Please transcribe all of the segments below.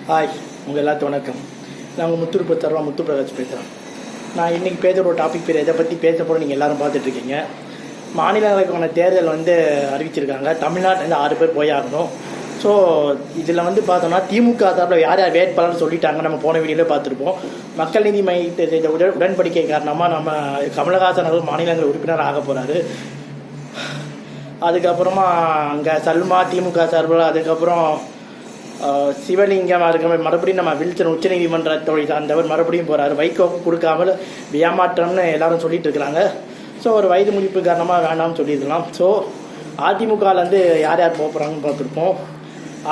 Hi, உங்கள் எல்லாத்துக்கும் வணக்கம். நான் உங்கள் முத்து பிரகாஷ் பேசுகிறேன். நான் இன்றைக்கி பேசுகிற ஒரு டாபிக் பேர் எதை பற்றி பேச போகிறோம் நீங்கள் எல்லோரும் பார்த்துட்ருக்கீங்க. மாநிலங்களுக்கான தேர்தல் அறிவிச்சிருக்காங்க. தமிழ்நாட்டிலேருந்து 6 பேர் போயாகணும். ஸோ இதில் பார்த்தோம்னா திமுக சார்பில் யார் யார் வேட்பாளர்னு சொல்லிட்டாங்க. நம்ம போன வீடியோவில் பார்த்துருப்போம். மக்கள் நீதி மையத்தை செய்த உடன்படிக்கை காரணமாக நம்ம கமலஹாசன் அவர்கள் மாநிலங்கள் உறுப்பினர் ஆக போகிறாரு. அதுக்கப்புறமா அங்கே சல்மா திமுக சார்பில், அதுக்கப்புறம் சிவலிங்கம், அதுக்கு மறுபடியும் நம்ம வில்சன் உச்சநீதிமன்றத்தை சார்ந்தவர் மறுபடியும் போகிறார். வைகோவுக்கு கொடுக்காமல் ஏமாற்றம்னு எல்லாரும் சொல்லிட்டு இருக்கிறாங்க. ஸோ ஒரு வயது முடிப்பு காரணமாக வேண்டாம்னு சொல்லியிருக்கலாம். ஸோ அதிமுகலேருந்து யார் யார் போகிறாங்கன்னு பார்த்துருப்போம்.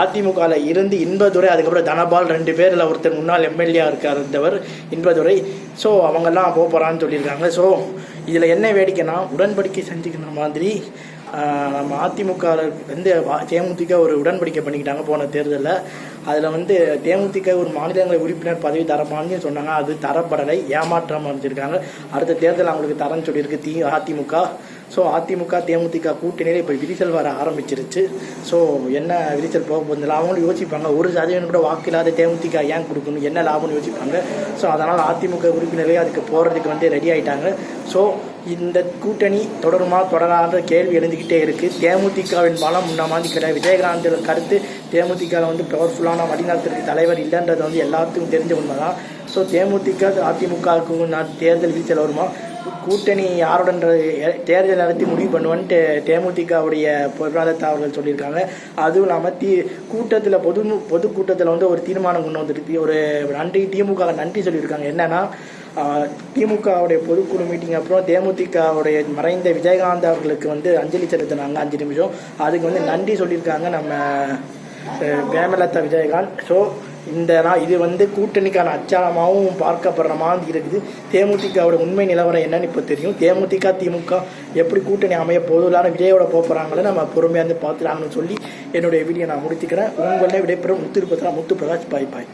அதிமுகவில் இருந்து இன்பதுரை, அதுக்கப்புறம் தனபால், 2 பேரில் ஒருத்தர் முன்னாள் எம்எல்ஏ இருந்தவர் இன்பதுரை. ஸோ அவங்கெல்லாம் போகிறான்னு சொல்லியிருக்காங்க. ஸோ இதில் என்ன வேடிக்கைன்னா, உடன்படிக்கை செஞ்சுக்கிற மாதிரி நம்ம அதிமுகவில் தேமுதிக ஒரு உடன்படிக்கை பண்ணிக்கிட்டாங்க போன தேர்தலில். அதில் தேமுதிக ஒரு மாநிலங்களை உறுப்பினர் பதவி தரப்பான்னு சொன்னாங்க. அது தரப்படலை, ஏமாற்றம் அமைச்சிருக்காங்க. அடுத்த தேர்தல் அவங்களுக்கு தரன்னு சொல்லியிருக்கு அதிமுக. ஸோ அதிமுக தேமுதிக கூட்டணியில் இப்போ விரிசல் வர ஆரம்பிச்சிருச்சு. ஸோ என்ன விரிசல் போக போதில்லை. அவங்களும் யோசிப்பாங்க, 1% கூட வாக்கு இல்லாத தேமுதிக ஏன் கொடுக்கணும், என்ன லாபம்னு யோசிப்பாங்க. ஸோ அதனால் அதிமுக உறுப்பினரே அதுக்கு போகிறதுக்கு ரெடி ஆகிட்டாங்க. ஸோ இந்த கூட்டணி தொடராத கேள்வி எழுந்துக்கிட்டே இருக்குது. தேமுதிகவின் பலம் முன்ன மாதிரி கிடையாது. விஜயகாந்த் கருத்து தேமுதிகவில் பவர்ஃபுல்லான வழிநடத்துறதுக்கு தலைவர் இல்லைன்றது எல்லாத்துக்கும் தெரிஞ்ச உண்மை தான். ஸோ தேமுதிக அதிமுகவுக்கு தேர்தல் விரிசல் வருமா, கூட்டணி யாருடன் தேர்தல் நடத்தி முடிவு பண்ணுவான்ட்டு தேமுதிகவுடைய பொருளாதார அவர்கள் சொல்லியிருக்காங்க. அதுவும் இல்லாமல் கூட்டத்தில் பொதுக்கூட்டத்தில் ஒரு தீர்மானம் கொண்டு வந்துருக்கு. ஒரு திமுக நன்றி சொல்லியிருக்காங்க. என்னன்னா, திமுகவுடைய பொதுக்குழு மீட்டிங் அப்புறம் தேமுதிகவுடைய மறைந்த விஜயகாந்த் அவர்களுக்கு அஞ்சலி செலுத்தினாங்க 5 நிமிஷம். அதுக்கு நன்றி சொல்லியிருக்காங்க நம்ம பிரேமலதா விஜயகாந்த். ஸோ இது கூட்டணிக்கான அச்சாரமாகவும் பார்க்கப்படுற மாதிரி இருக்குது. தேமுதிகவோட உண்மை நிலவரம் என்னன்னு இப்போ தெரியும். தேமுதிக திமுக எப்படி கூட்டணி அமைய போதுலான விஜயோட போகிறாங்களே நம்ம பொறுமையாக பார்த்துலாங்கன்னு சொல்லி என்னுடைய வீடியோ நான் முடிச்சுக்கிறேன். உங்களே விடைபெறும் முத்து பிரகாஷ். பாய்.